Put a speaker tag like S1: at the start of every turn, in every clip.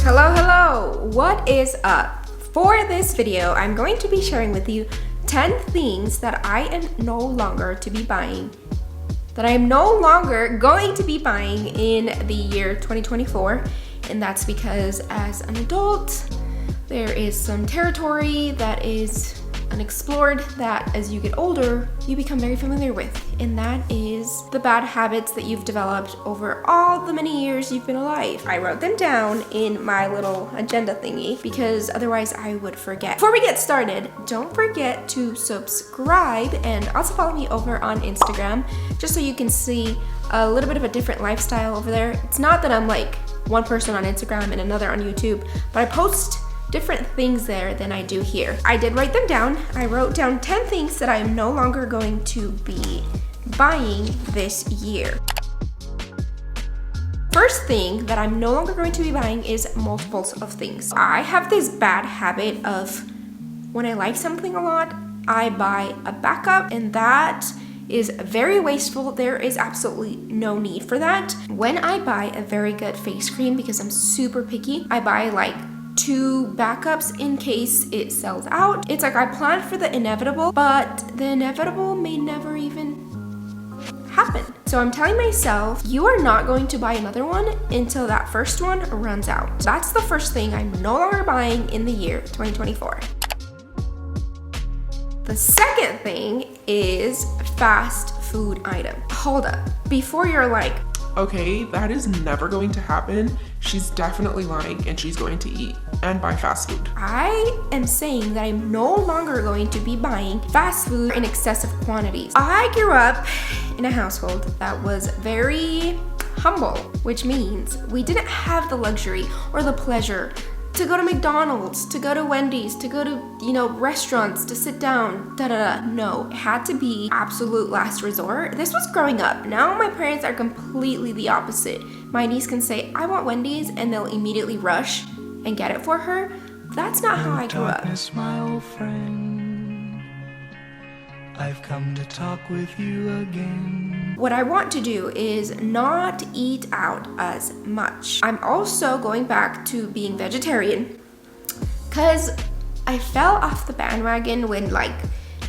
S1: Hello, what is up? For this video, I'm going to be sharing with you 10 things that I am no longer to be buying, that I am no longer going to be buying in the year 2024. And that's because as an adult, there is some territory that is unexplored that as you get older, you become very familiar with. And that is the bad habits that you've developed over all the many years you've been alive. I wrote them down in my little agenda thingy because otherwise I would forget. Before we get started, don't forget to subscribe and also follow me over on Instagram just so you can see a little bit of a different lifestyle over there. It's not that I'm like one person on Instagram and another on YouTube, but I post different things there than I do here. I did write them down. I wrote down 10 things that I am no longer going to be buying this year. First thing that I'm no longer going to be buying is multiples of things. I have this bad habit of when I like something a lot, I buy a backup, and that is very wasteful. There is absolutely no need for that. When I buy a very good face cream, because I'm super picky, I buy like 2 backups in case it sells out. It's like I planned for the inevitable, but the inevitable may never even happen. So I'm telling myself, you are not going to buy another one until that first one runs out. That's the first thing I'm no longer buying in the year 2024. The second thing is fast food item. Hold up. Before you're like,
S2: okay, that is never going to happen. She's definitely lying and she's going to eat and buy fast food.
S1: I am saying that I'm no longer going to be buying fast food in excessive quantities. I grew up in a household that was very humble, which means we didn't have the luxury or the pleasure to go to McDonald's, to go to Wendy's, to go to, restaurants, to sit down, No, it had to be absolute last resort. This was growing up. Now my parents are completely the opposite. My niece can say, I want Wendy's, and they'll immediately rush and get it for her. That's not how I grew up.
S3: My old friend, I've come to talk with you again.
S1: What I want to do is not eat out as much. I'm also going back to being vegetarian because I fell off the bandwagon when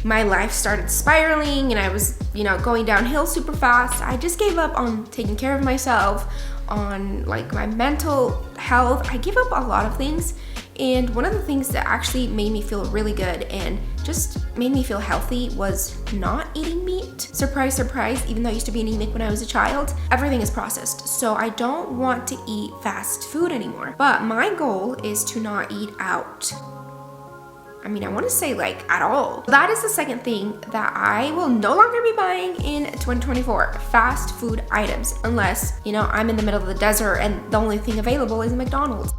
S1: my life started spiraling and I was, going downhill super fast. I just gave up on taking care of myself, on my mental health. I gave up a lot of things. And one of the things that actually made me feel really good and just made me feel healthy was not eating meat. Surprise, surprise, even though I used to be anemic when I was a child, everything is processed. So I don't want to eat fast food anymore. But my goal is to not eat out. I want to say at all. That is the second thing that I will no longer be buying in 2024, fast food items, unless, I'm in the middle of the desert and the only thing available is McDonald's.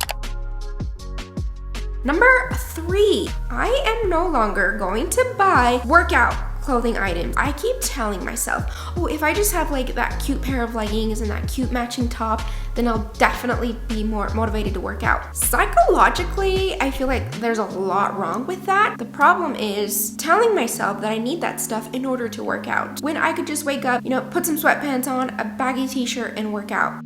S1: Number 3, I am no longer going to buy workout clothing items. I keep telling myself, oh, if I just have that cute pair of leggings and that cute matching top, then I'll definitely be more motivated to work out. Psychologically, I feel like there's a lot wrong with that. The problem is telling myself that I need that stuff in order to work out, when I could just wake up, put some sweatpants on, a baggy t-shirt, and work out.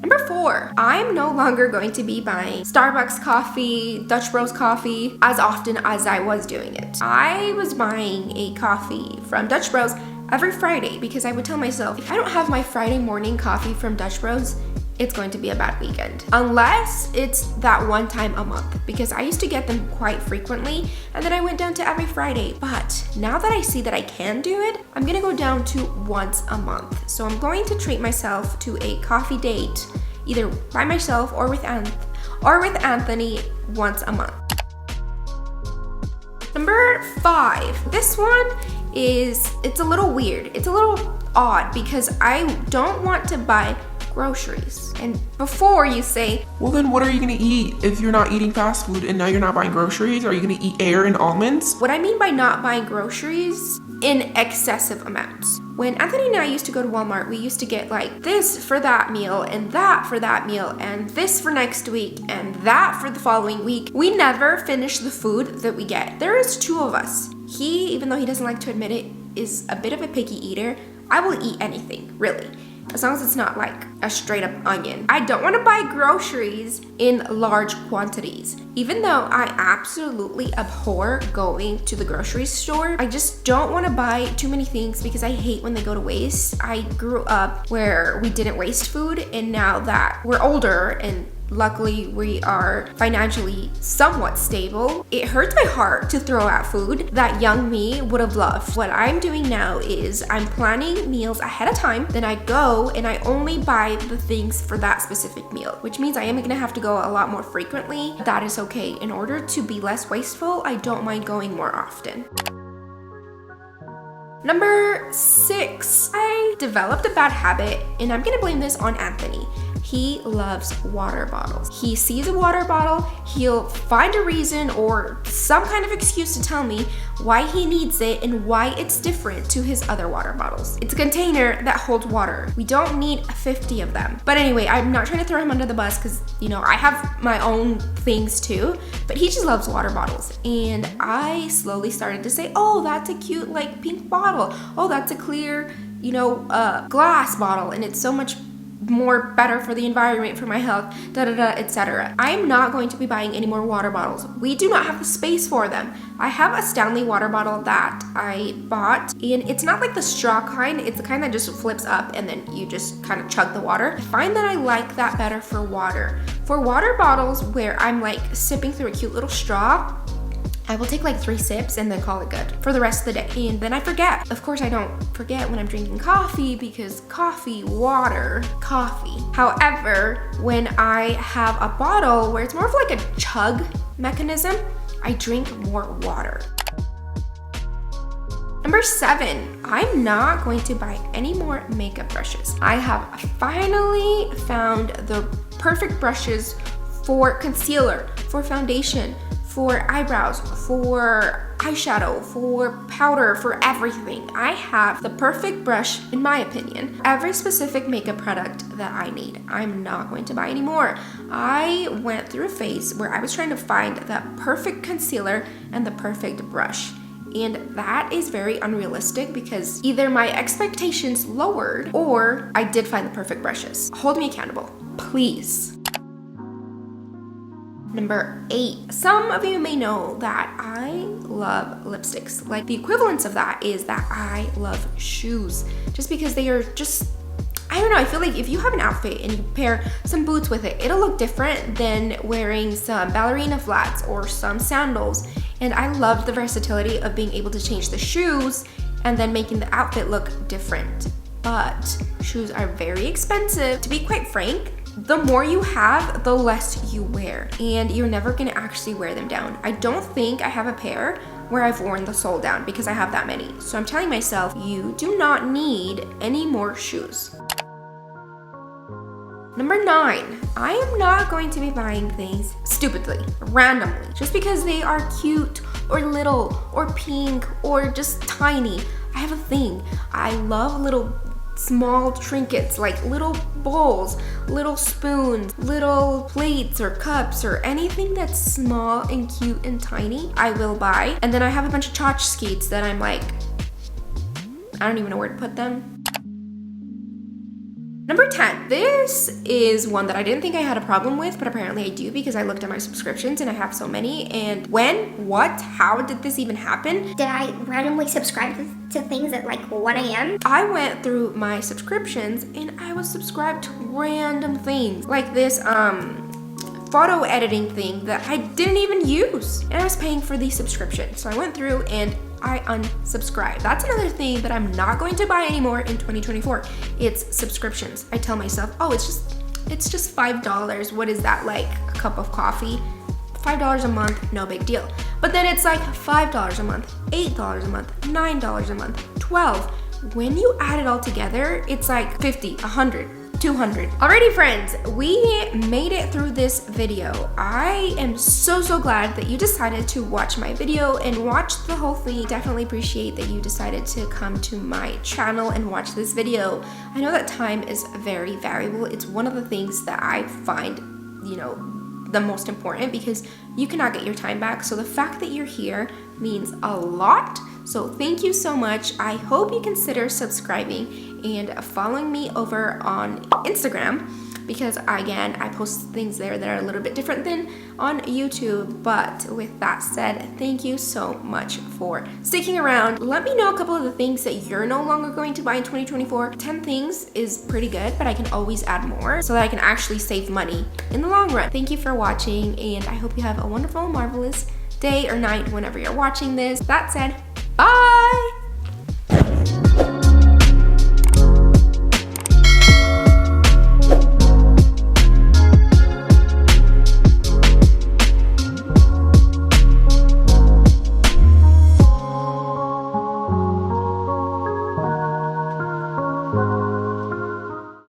S1: Number 4, I'm no longer going to be buying Starbucks coffee, Dutch Bros coffee as often as I was doing it. I was buying a coffee from Dutch Bros every Friday because I would tell myself, if I don't have my Friday morning coffee from Dutch Bros, it's going to be a bad weekend. Unless it's that one time a month, because I used to get them quite frequently and then I went down to every Friday. But now that I see that I can do it, I'm gonna go down to once a month. So I'm going to treat myself to a coffee date, either by myself or with Anthony once a month. Number 5, this one it's a little weird. It's a little odd because I don't want to buy groceries. And before you say,
S2: well, then what are you gonna eat if you're not eating fast food and now you're not buying groceries? Are you gonna eat air and almonds?
S1: What I mean by not buying groceries in excessive amounts. When Anthony and I used to go to Walmart, we used to get this for that meal and that for that meal and this for next week and that for the following week. We never finish the food that we get. There is 2 of us. He, even though he doesn't like to admit it, is a bit of a picky eater. I will eat anything, really. as long as it's not like a straight up onion. I don't want to buy groceries in large quantities. Even though I absolutely abhor going to the grocery store, I just don't want to buy too many things because I hate when they go to waste. I grew up where we didn't waste food, and now that we're older and luckily we are financially somewhat stable, it hurts my heart to throw out food that young me would have loved. What I'm doing now is I'm planning meals ahead of time, then I go and I only buy the things for that specific meal, which means I am gonna have to go a lot more frequently. That is okay. In order to be less wasteful, I don't mind going more often. Number 6, I developed a bad habit, and I'm gonna blame this on Anthony. He loves water bottles. He sees a water bottle, he'll find a reason or some kind of excuse to tell me why he needs it and why it's different to his other water bottles. It's a container that holds water. We don't need 50 of them. But anyway, I'm not trying to throw him under the bus because, you know, I have my own things too, but he just loves water bottles. And I slowly started to say, oh, that's a cute like pink bottle. Oh, that's a clear, you know, glass bottle, and it's so much more better for the environment, for my health, etc. I am not going to be buying any more water bottles. We do not have the space for them. I have a Stanley water bottle that I bought, and it's not like the straw kind, it's the kind that just flips up and then you just kind of chug the water. I find that I like that better for water. For water bottles where I'm like sipping through a cute little straw, I will take like 3 sips and then call it good for the rest of the day. And then I forget. Of course, I don't forget when I'm drinking coffee because coffee, water, coffee. However, when I have a bottle where it's more of like a chug mechanism, I drink more water. Number 7, I'm not going to buy any more makeup brushes. I have finally found the perfect brushes for concealer, for foundation, for eyebrows, for eyeshadow, for powder, for everything. I have the perfect brush, in my opinion, every specific makeup product that I need. I'm not going to buy any more. I went through a phase where I was trying to find that perfect concealer and the perfect brush. And that is very unrealistic because either my expectations lowered or I did find the perfect brushes. Hold me accountable, please. Number 8, some of you may know that I love lipsticks. Like the equivalence of that is that I love shoes, just because they are just, I don't know, I feel like if you have an outfit and you pair some boots with it, it'll look different than wearing some ballerina flats or some sandals. And I love the versatility of being able to change the shoes and then making the outfit look different. But shoes are very expensive. To be quite frank, the more you have, the less you wear, and you're never gonna actually wear them down. I don't think I have a pair where I've worn the sole down because I have that many. So I'm telling myself, you do not need any more shoes. Number 9, I am not going to be buying things stupidly, randomly, just because they are cute or little or pink or just tiny. I have a thing. I love little small trinkets, like little bowls, little spoons, little plates or cups or anything that's small and cute and tiny, I will buy. And then I have a bunch of tchotchkes that I'm like, I don't even know where to put them. Number 10, this is one that I didn't think I had a problem with, but apparently I do because I looked at my subscriptions and I have so many. And when, what, how did this even happen?
S4: Did I randomly subscribe to things at like 1 a.m.?
S1: I went through my subscriptions and I was subscribed to random things like this photo editing thing that I didn't even use. And I was paying for the subscription. So I went through and I unsubscribed. That's another thing that I'm not going to buy anymore in 2024. It's subscriptions. I tell myself, oh, it's just $5. What is that, like a cup of coffee? $5 a month, no big deal. But then it's like $5 a month, $8 a month, $9 a month, $12. When you add it all together, it's like 50, 100. 200. Alrighty friends, we made it through this video. I am so glad that you decided to watch my video and watch the whole thing. Definitely appreciate that you decided to come to my channel and watch this video. I know that time is very valuable. It's one of the things that I find, you know, the most important because you cannot get your time back. So the fact that you're here means a lot. So thank you so much. I hope you consider subscribing and following me over on Instagram, because again, I post things there that are a little bit different than on YouTube. But with that said, thank you so much for sticking around. Let me know a couple of the things that you're no longer going to buy in 2024. 10 things is pretty good, but I can always add more so that I can actually save money in the long run. Thank you for watching, and I hope you have a wonderful, marvelous day or night whenever you're watching this. That said, bye!